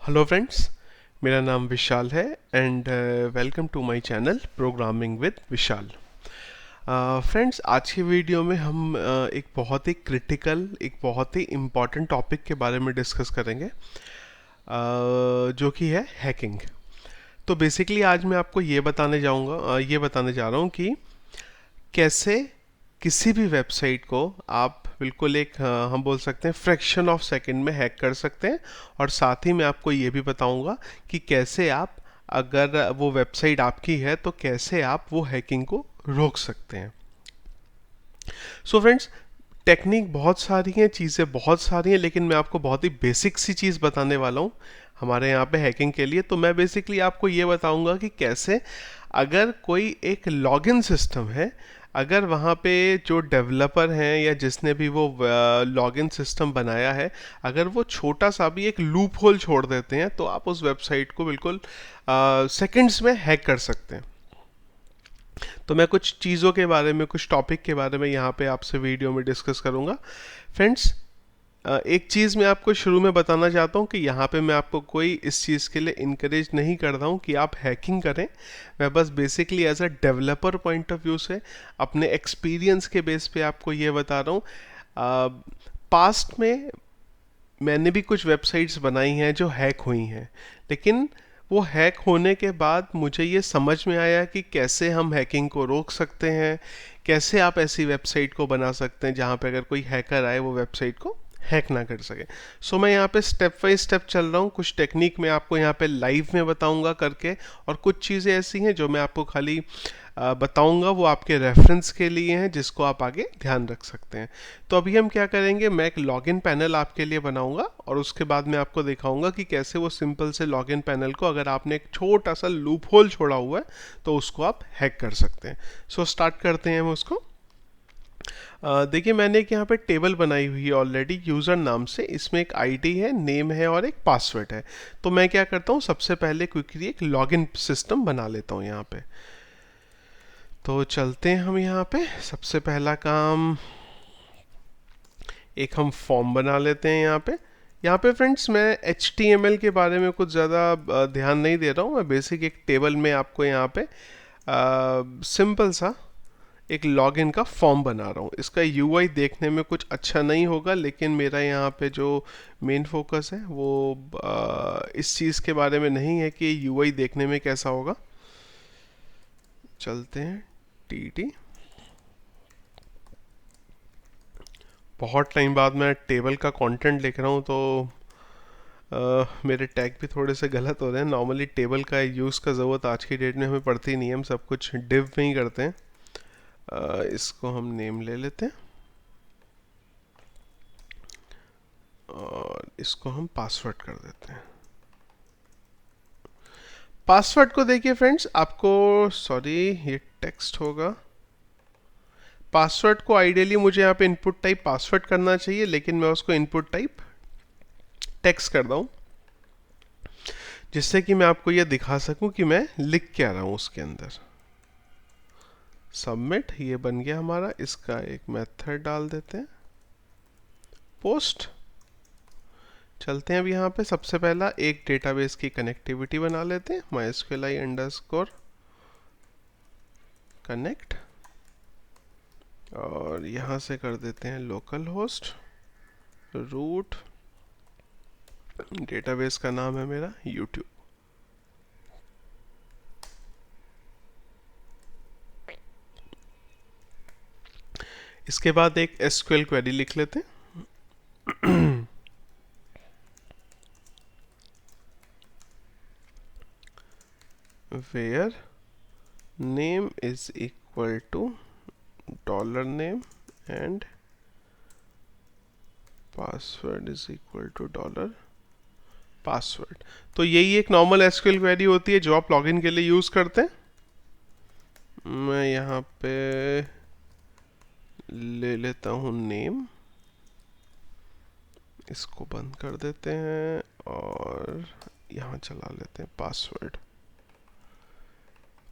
Hello friends, मेरा नाम विशाल है and welcome to my channel programming with Vishal. Friends, आज की वीडियो में हम एक बहुत ही क्रिटिकल, एक बहुत ही इम्पॉर्टेंट टॉपिक के बारे में डिस्कस करेंगे, जो कि है हैकिंग। तो बेसिकली आज मैं आपको ये बताने जा रहा हूँ कि कैसे किसी भी वेबसाइट को आप बिल्कुल हम बोल सकते हैं फ्रैक्शन ऑफ सेकंड में हैक कर सकते हैं। और साथ ही मैं आपको ये भी बताऊंगा कि कैसे आप, अगर वो वेबसाइट आपकी है तो कैसे आप वो हैकिंग को रोक सकते हैं। सो फ्रेंड्स, टेक्निक बहुत सारी हैं, चीज़ें बहुत सारी हैं, लेकिन मैं आपको बहुत ही बेसिक सी चीज़ बताने वाला हूँ हमारे यहाँ पे हैकिंग के लिए। तो मैं बेसिकली आपको ये बताऊंगा कि कैसे, अगर कोई एक लॉगिन सिस्टम है, अगर वहाँ पे जो डेवलपर हैं या जिसने भी वो लॉगिन सिस्टम बनाया है, अगर वो छोटा सा भी एक लूप होल छोड़ देते हैं तो आप उस वेबसाइट को बिल्कुल सेकंड्स में हैक कर सकते हैं। तो मैं कुछ चीज़ों के बारे में, कुछ टॉपिक के बारे में यहाँ पे आपसे वीडियो में डिस्कस करूँगा। फ्रेंड्स, एक चीज़ मैं आपको शुरू में बताना चाहता हूँ कि यहाँ पे मैं आपको कोई इस चीज़ के लिए इनकरेज नहीं करता हूँ कि आप हैकिंग करें। मैं बस basically as a developer point of view से अपने एक्सपीरियंस के बेस पे आपको ये बता रहा हूँ। पास्ट में मैंने भी कुछ वेबसाइट्स बनाई हैं जो हैक हुई हैं, लेकिन वो हैक होने के बाद मुझे ये समझ में आया कि कैसे हम हैकिंग को रोक सकते हैं, कैसे आप ऐसी वेबसाइट को बना सकते हैं जहाँ पे अगर कोई हैकर आए वो वेबसाइट को हैक ना कर सके। सो मैं यहाँ पे स्टेप बाई स्टेप चल रहा हूँ। कुछ टेक्निक मैं आपको यहाँ पे लाइव में बताऊँगा करके, और कुछ चीज़ें ऐसी हैं जो मैं आपको खाली बताऊंगा, वो आपके रेफरेंस के लिए हैं जिसको आप आगे ध्यान रख सकते हैं। तो अभी हम क्या करेंगे, मैं एक लॉगिन पैनल आपके लिए बनाऊंगा और उसके बाद मैं आपको दिखाऊंगा कि कैसे वो सिंपल से लॉगिन पैनल को, अगर आपने एक छोटा सा लूप होल छोड़ा हुआ है तो उसको आप हैक कर सकते हैं। सो स्टार्ट करते हैं हम उसको। देखिए, मैंने एक यहाँ पे टेबल बनाई हुई है ऑलरेडी यूज़र नाम से। इसमें एक आईडी है, नेम है और एक पासवर्ड है। तो मैं क्या करता हूँ, सबसे पहले क्विकली एक लॉगिन सिस्टम बना लेता हूँ यहाँ पे। तो चलते हैं हम यहाँ पे। सबसे पहला काम, एक हम फॉर्म बना लेते हैं यहाँ पे फ्रेंड्स मैं HTML के बारे में कुछ ज़्यादा ध्यान नहीं दे रहा हूँ। मैं बेसिक एक टेबल में आपको यहाँ पे सिंपल सा एक लॉगिन का फॉर्म बना रहा हूँ। इसका UI देखने में कुछ अच्छा नहीं होगा, लेकिन मेरा यहाँ पे जो मेन फोकस है वो इस चीज़ के बारे में नहीं है कि UI देखने में कैसा होगा। चलते हैं TT। बहुत टाइम बाद मैं टेबल का कंटेंट लिख रहा हूँ, तो मेरे टैग भी थोड़े से गलत हो रहे हैं। नॉर्मली टेबल का यूज़ का ज़रूरत आज की डेट में हमें पड़ती नहीं है, हम सब कुछ डिव में ही करते हैं। इसको हम नेम ले लेते हैं और इसको हम पासवर्ड कर देते हैं। पासवर्ड को देखिए फ्रेंड्स, आपको, सॉरी ये टेक्स्ट होगा। पासवर्ड को आइडियली मुझे यहाँ पे इनपुट टाइप पासवर्ड करना चाहिए, लेकिन मैं उसको इनपुट टाइप टेक्स्ट कर दूँ, जिससे कि मैं आपको यह दिखा सकूं कि मैं लिख क्या रहा हूं उसके अंदर। सबमिट, ये बन गया हमारा। इसका एक मेथड डाल देते हैं, पोस्ट। चलते हैं अब यहाँ पे। सबसे पहला एक डेटाबेस की कनेक्टिविटी बना लेते हैं, mysqli_connect, और यहाँ से कर देते हैं लोकल होस्ट रूट। डेटाबेस का नाम है मेरा YouTube। इसके बाद एक SQL क्वेरी लिख लेते हैं। where name is equal to $name and password is equal to $password। तो यही एक नॉर्मल SQL क्वेरी होती है जो आप लॉगिन के लिए यूज़ करते हैं। मैं यहाँ पे ले लेता हूँ नेम, इसको बंद कर देते हैं और यहाँ चला लेते हैं पासवर्ड।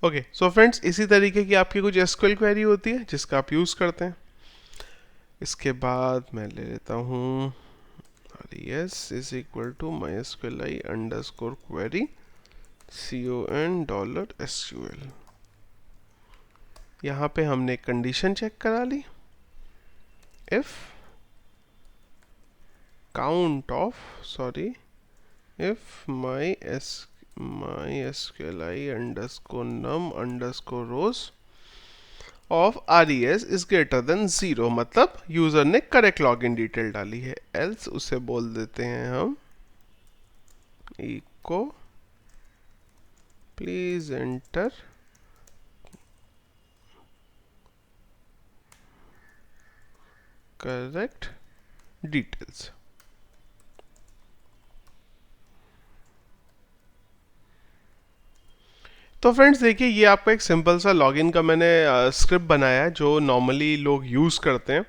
ओके, सो फ्रेंड्स, इसी तरीके की आपकी कुछ SQL क्वेरी होती है जिसका आप यूज़ करते हैं। इसके बाद मैं ले लेता हूँ, res is equal to mysqli underscore query $SQL। यहाँ पे हमने कंडीशन चेक करा ली, if count of if mysqli underscore num underscore rows of res is greater than 0, मतलब यूजर ने करेक्ट लॉगिन डिटेल डाली है। एल्स उसे बोल देते हैं हम echo please enter correct details. तो फ्रेंड्स देखिए, ये आपका एक सिंपल सा लॉगिन का मैंने स्क्रिप्ट बनाया है जो नॉर्मली लोग यूज़ करते हैं।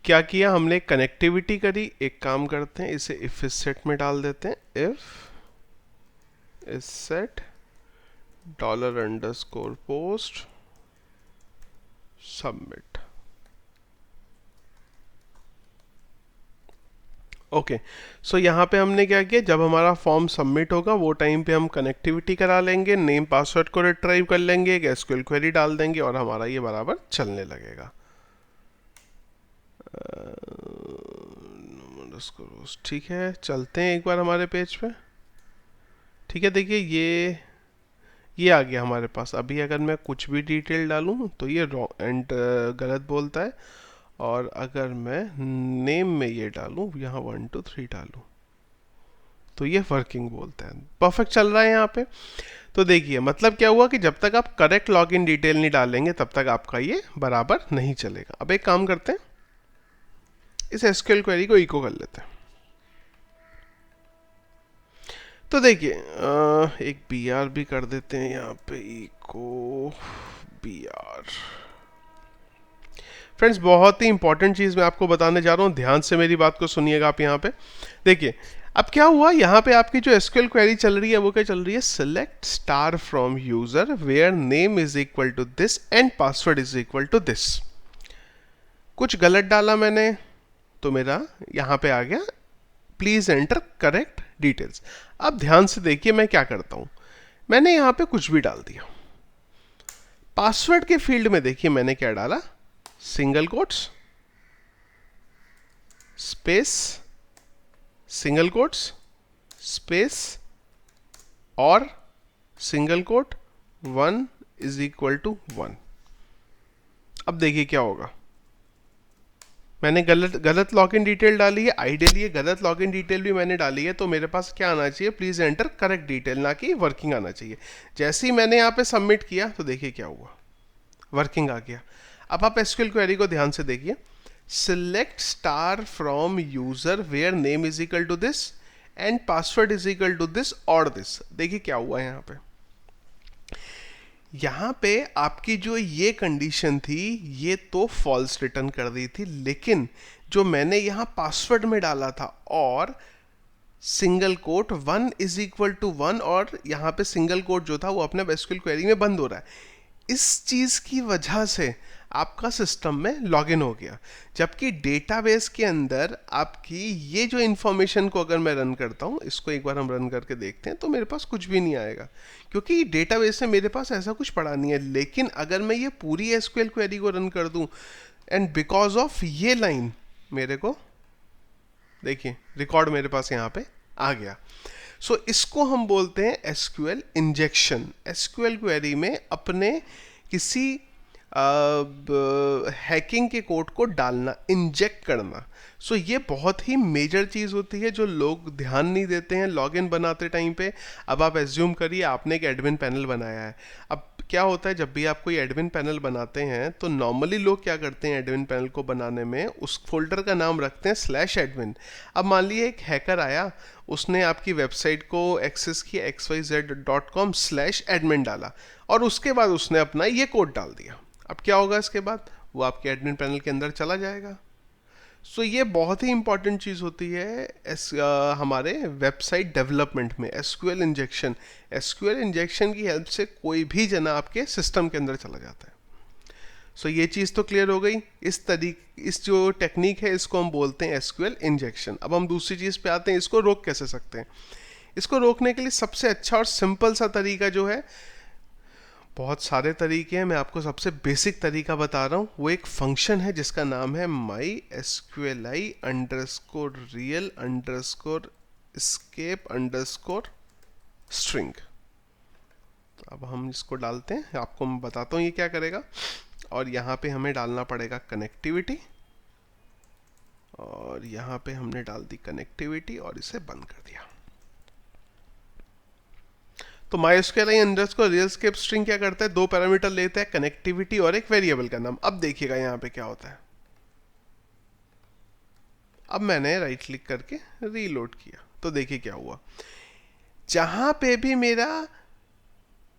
क्या किया हमने, कनेक्टिविटी करी। एक काम करते हैं, इसे इफ इस सेट में डाल देते हैं, इफ इस सेट $_post सबमिट। ओके, सो यहाँ पे हमने क्या किया, जब हमारा फॉर्म सबमिट होगा वो टाइम पे हम कनेक्टिविटी करा लेंगे, नेम पासवर्ड को रिट्राइव कर लेंगे, एक एसक्यूएल क्वेरी डाल देंगे और हमारा ये बराबर चलने लगेगा। ठीक है, चलते हैं एक बार हमारे पेज पे। ठीक है, देखिए ये आ गया हमारे पास। अभी अगर मैं कुछ भी डिटेल डालूँ तो ये रॉन्ग एंड गलत बोलता है, और अगर मैं नेम में ये डालूँ, यहाँ 1 2 3 डालूँ तो ये वर्किंग बोलता है। परफेक्ट चल रहा है यहाँ पे। तो देखिए मतलब क्या हुआ कि जब तक आप करेक्ट लॉगिन डिटेल नहीं डालेंगे तब तक आपका ये बराबर नहीं चलेगा। अब एक काम करते हैं, इस एसक्यूएल क्वेरी को इको कर लेते हैं। तो देखिए एक br भी कर देते हैं यहाँ पे, इको br। फ्रेंड्स बहुत ही इंपॉर्टेंट चीज़ मैं आपको बताने जा रहा हूँ, ध्यान से मेरी बात को सुनिएगा आप। यहाँ पे देखिए अब क्या हुआ, यहाँ पे आपकी जो एसक्यूएल क्वेरी चल रही है वो क्या चल रही है, select star from user where name is equal to this and password is equal to this. कुछ गलत डाला मैंने तो मेरा यहाँ पे आ गया प्लीज एंटर करेक्ट डिटेल्स। अब ध्यान से देखिए मैं क्या करता हूँ, मैंने यहाँ पे कुछ भी डाल दिया। पासवर्ड के फील्ड में देखिए मैंने क्या डाला, single quotes space single quotes space और single quote 1 is equal to 1। अब देखिए क्या होगा, मैंने गलत लॉगिन डिटेल डाली है। आइडियली ये गलत लॉगिन डिटेल भी मैंने डाली है, तो मेरे पास क्या आना चाहिए, प्लीज एंटर करेक्ट डिटेल, ना कि वर्किंग आना चाहिए। जैसे ही मैंने यहाँ पे सबमिट किया तो देखिए क्या हुआ, वर्किंग आ गया। अब आप एसक्यूएल क्वेरी को ध्यान से देखिए, select star from user where name is equal to this and password is equal to this और दिस। देखिए क्या हुआ यहाँ पे, यहाँ पे आपकी जो ये कंडीशन थी ये तो फॉल्स रिटर्न कर दी थी, लेकिन जो मैंने यहाँ पासवर्ड में डाला था और single quote 1 is equal to 1 और यहाँ पे सिंगल कोट जो था वो अपने एसक्यूएल क्वेरी में बंद हो रहा है, इस चीज़ की वजह से आपका सिस्टम में लॉगिन हो गया। जबकि डेटाबेस के अंदर आपकी ये जो इन्फॉर्मेशन को अगर मैं रन करता हूँ, इसको एक बार हम रन करके देखते हैं, तो मेरे पास कुछ भी नहीं आएगा क्योंकि डेटाबेस में मेरे पास ऐसा कुछ पड़ा नहीं है। लेकिन अगर मैं ये पूरी एसक्यूएल क्वेरी को रन कर दूँ एंड बिकॉज ऑफ ये लाइन मेरे को देखिए रिकॉर्ड मेरे पास यहाँ पे आ गया। सो इसको हम बोलते हैं एसक्यूएल इंजेक्शन। एसक्यूएल क्वेरी में अपने किसी हैकिंग के कोड को डालना, इंजेक्ट करना। सो ये बहुत ही मेजर चीज़ होती है जो लोग ध्यान नहीं देते हैं लॉगिन बनाते टाइम पे। अब आप एज्यूम करिए आपने एक एडमिन पैनल बनाया है। अब क्या होता है, जब भी आप कोई एडमिन पैनल बनाते हैं तो नॉर्मली लोग क्या करते हैं, एडमिन पैनल को बनाने में उस फोल्डर का नाम रखते हैं /admin। अब मान लीजिए एक हैकर आया, उसने आपकी वेबसाइट को एक्सेस किया xyz.com/admin डाला और उसके बाद उसने अपना ये कोड डाल दिया। अब क्या होगा इसके बाद, वो आपके एडमिन पैनल के अंदर चला जाएगा। सो ये बहुत ही इंपॉर्टेंट चीज़ होती है हमारे वेबसाइट डेवलपमेंट में, एसक्यूएल इंजेक्शन। एसक्यूएल इंजेक्शन की हेल्प से कोई भी जना आपके सिस्टम के अंदर चला जाता है। सो ये चीज़ तो क्लियर हो गई। इस जो टेक्निक है इसको हम बोलते हैं एसक्यूएल इंजेक्शन। अब हम दूसरी चीज़ पे आते हैं, इसको रोक कैसे सकते हैं। इसको रोकने के लिए सबसे अच्छा और सिंपल सा तरीका जो है, बहुत सारे तरीके हैं, मैं आपको सबसे बेसिक तरीका बता रहा हूँ। वो एक फंक्शन है जिसका नाम है my SQLI underscore real underscore escape underscore string. अब हम इसको डालते हैं, आपको मैं बताता हूँ ये क्या करेगा। और यहाँ पे हमें डालना पड़ेगा कनेक्टिविटी, और यहाँ पे हमने डाल दी कनेक्टिविटी और इसे बंद कर दिया। तो MySQLi underscore real escape string क्या करता है, 2 पैरामीटर लेता है, कनेक्टिविटी और एक वेरिएबल का नाम। अब देखिएगा यहाँ पे क्या होता है। अब मैंने राइट क्लिक करके रीलोड किया तो देखिए क्या हुआ। जहां पे भी मेरा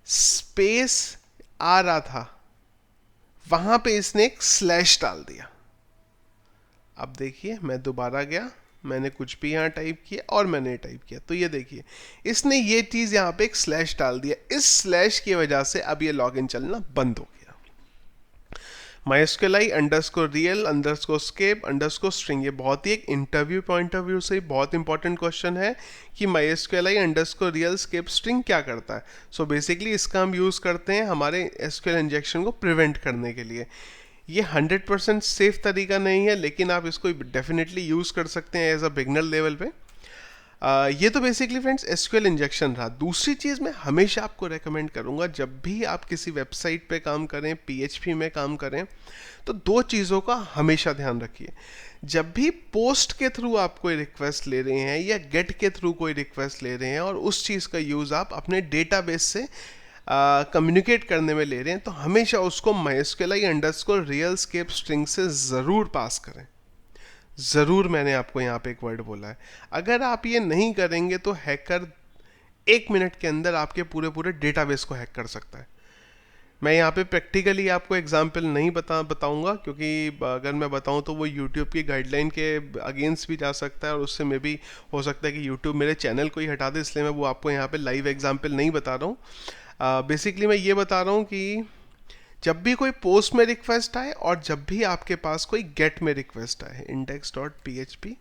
स्पेस आ रहा था वहां पे इसने एक स्लैश डाल दिया। अब देखिए मैं दोबारा गया, मैंने कुछ भी यहाँ टाइप किया और मैंने टाइप किया, तो ये देखिए इसने ये चीज़ यहाँ पे एक स्लैश डाल दिया। इस स्लैश की वजह से अब ये लॉगिन चलना बंद हो गया। MySQLi underscore real underscore escape underscore string, ये बहुत ही एक इंटरव्यू पॉइंट ऑफ व्यू से बहुत इंपॉर्टेंट क्वेश्चन है कि MySQLi underscore real escape string क्या करता है। सो बेसिकली इसका हम यूज़ करते हैं हमारे SQL इंजेक्शन को प्रिवेंट करने के लिए। ये 100% सेफ तरीका नहीं है, लेकिन आप इसको डेफिनेटली यूज़ कर सकते हैं एज अ बिगनर लेवल पे। ये तो बेसिकली फ्रेंड्स एसक्यूएल इंजेक्शन रहा। दूसरी चीज़ मैं हमेशा आपको रेकमेंड करूँगा, जब भी आप किसी वेबसाइट पे काम करें, पीएचपी में काम करें, तो 2 चीज़ों का हमेशा ध्यान रखिए। जब भी पोस्ट के थ्रू आप कोई रिक्वेस्ट ले रहे हैं या गेट के थ्रू कोई रिक्वेस्ट ले रहे हैं और उस चीज़ का यूज़ आप अपने डेटाबेस से कम्युनिकेट करने में ले रहे हैं, तो हमेशा उसको MySQLi underscore real escape string से ज़रूर पास करें। ज़रूर, मैंने आपको यहाँ पे एक वर्ड बोला है। अगर आप ये नहीं करेंगे तो हैकर 1 मिनट के अंदर आपके पूरे डेटाबेस को हैक कर सकता है। मैं यहाँ पे प्रैक्टिकली आपको एग्जांपल नहीं बताऊंगा, क्योंकि अगर मैं बताऊं तो वो यूट्यूब की गाइडलाइन के अगेंस्ट भी जा सकता है, और उससे में भी हो सकता है कि यूट्यूब मेरे चैनल को ही हटा दे, इसलिए मैं वो आपको यहाँ पे लाइव एग्जाम्पल नहीं बता रहा हूँ। बेसिकली मैं ये बता रहा हूँ कि जब भी कोई पोस्ट में रिक्वेस्ट आए और जब भी आपके पास कोई गेट में रिक्वेस्ट आए, index.php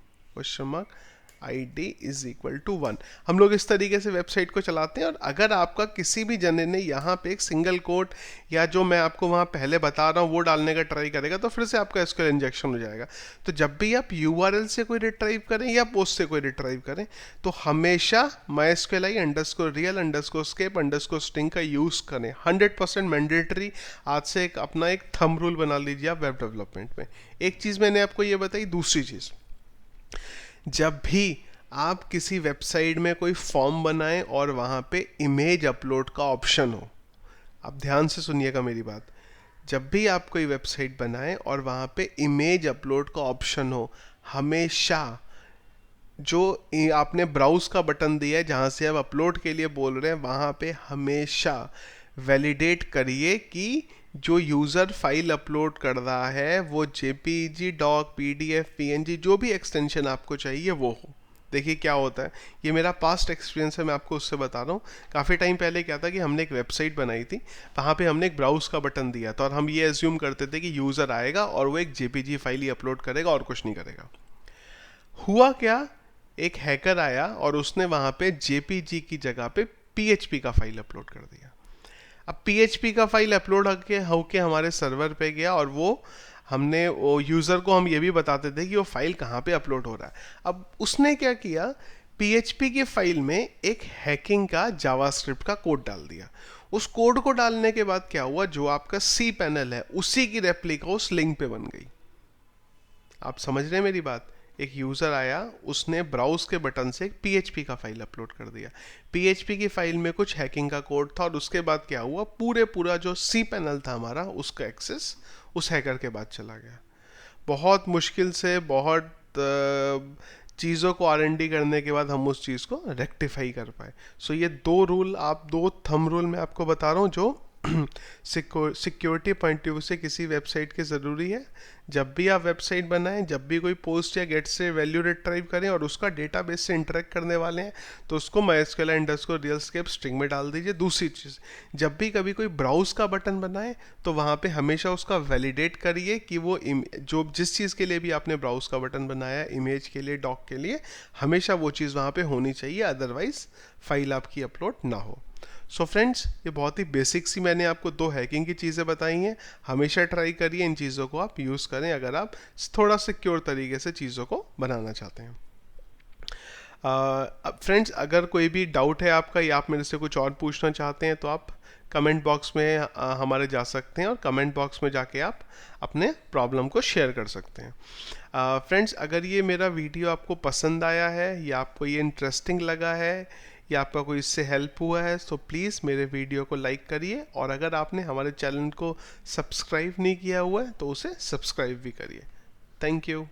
ID is equal to 1, हम लोग इस तरीके से वेबसाइट को चलाते हैं। और अगर आपका किसी भी जने ने यहाँ पे एक सिंगल कोट या जो मैं आपको वहाँ पहले बता रहा हूँ वो डालने का ट्राई करेगा, तो फिर से आपका एसक्यूएल इंजेक्शन हो जाएगा। तो जब भी आप URL से कोई रिट्राइव करें या पोस्ट से कोई रिट्राइव करें, तो हमेशा MySQLi underscore real underscore escape underscore string का यूज़ करें। 100% मैंडेटरी। आज से एक अपना एक थंब रूल बना लीजिए आप वेब डेवलपमेंट में। एक चीज़ मैंने आपको ये बताई। दूसरी चीज़, जब भी आप किसी वेबसाइट में कोई फॉर्म बनाएं और वहाँ पे इमेज अपलोड का ऑप्शन हो, आप ध्यान से सुनिएगा मेरी बात, जब भी आप कोई वेबसाइट बनाएं और वहाँ पे इमेज अपलोड का ऑप्शन हो, हमेशा जो आपने ब्राउज का बटन दिया है जहाँ से आप अपलोड के लिए बोल रहे हैं, वहाँ पे हमेशा वैलिडेट करिए कि जो यूज़र फाइल अपलोड कर रहा है वो JPG, डॉक, PDF, PNG जो भी एक्सटेंशन आपको चाहिए वो हो। देखिए क्या होता है, ये मेरा पास्ट एक्सपीरियंस है, मैं आपको उससे बता रहा हूँ। काफ़ी टाइम पहले क्या था कि हमने एक वेबसाइट बनाई थी, वहाँ पे हमने एक ब्राउज का बटन दिया था और हम ये एज्यूम करते थे कि यूज़र आएगा और वो एक JPG फाइल ही अपलोड करेगा और कुछ नहीं करेगा। हुआ क्या, एक हैकर आया और उसने वहाँ पे JPG की जगह पे PHP का फाइल अपलोड कर दिया। अब PHP का फाइल अपलोड होके हमारे सर्वर पे गया और हमने वो यूज़र को हम ये भी बताते थे कि वो फाइल कहाँ पे अपलोड हो रहा है। अब उसने क्या किया, PHP के फाइल में एक हैकिंग का जावास्क्रिप्ट का कोड डाल दिया। उस कोड को डालने के बाद क्या हुआ, जो आपका cPanel है उसी की रेप्लिका उस लिंक पे बन गई। आप समझ रहे हैं मेरी बात। एक यूज़र आया, उसने ब्राउज के बटन से एक PHP का फाइल अपलोड कर दिया। PHP की फाइल में कुछ हैकिंग का कोड था और उसके बाद क्या हुआ, पूरा जो cPanel था हमारा, उसका एक्सेस उस हैकर के बाद चला गया। बहुत मुश्किल से बहुत चीज़ों को R&D करने के बाद हम उस चीज़ को रेक्टिफाई कर पाए। सो ये 2 रूल, आप 2 थंब रूल मैं आपको बता रहा हूँ जो सिक्योरिटी पॉइंट ऑफ व्यू से किसी वेबसाइट की ज़रूरी है। जब भी आप वेबसाइट बनाएं, जब भी कोई पोस्ट या गेट से वैल्यू रिट्रीव करें और उसका डेटाबेस से इंटरेक्ट करने वाले हैं, तो उसको MySQL अंडरस्कोर रियलस्केप स्ट्रिंग में डाल दीजिए। दूसरी चीज़, जब भी कभी कोई ब्राउज का बटन बनाए तो वहाँ पे हमेशा उसका वैलिडेट करिए कि वो जो जिस चीज़ के लिए भी आपने ब्राउज का बटन बनाया, इमेज के लिए, डॉक के लिए, हमेशा वो चीज़ वहाँ पे होनी चाहिए, अदरवाइज फाइल आपकी अपलोड ना हो। सो फ्रेंड्स, ये बहुत ही बेसिक सी मैंने आपको 2 हैकिंग की चीज़ें बताई हैं। हमेशा ट्राई करिए इन चीज़ों को आप यूज़ करें अगर आप थोड़ा सिक्योर तरीके से चीज़ों को बनाना चाहते हैं। फ्रेंड्स, अगर कोई भी डाउट है आपका या आप मेरे से कुछ और पूछना चाहते हैं तो आप कमेंट बॉक्स में हमारे जा सकते हैं और कमेंट बॉक्स में जाके आप अपने प्रॉब्लम को शेयर कर सकते हैं। फ्रेंड्स, अगर ये मेरा वीडियो आपको पसंद आया है या आपको ये इंटरेस्टिंग लगा है या आपका कोई इससे हेल्प हुआ है, तो प्लीज़ मेरे वीडियो को लाइक करिए, और अगर आपने हमारे चैनल को सब्सक्राइब नहीं किया हुआ है तो उसे सब्सक्राइब भी करिए। Thank you.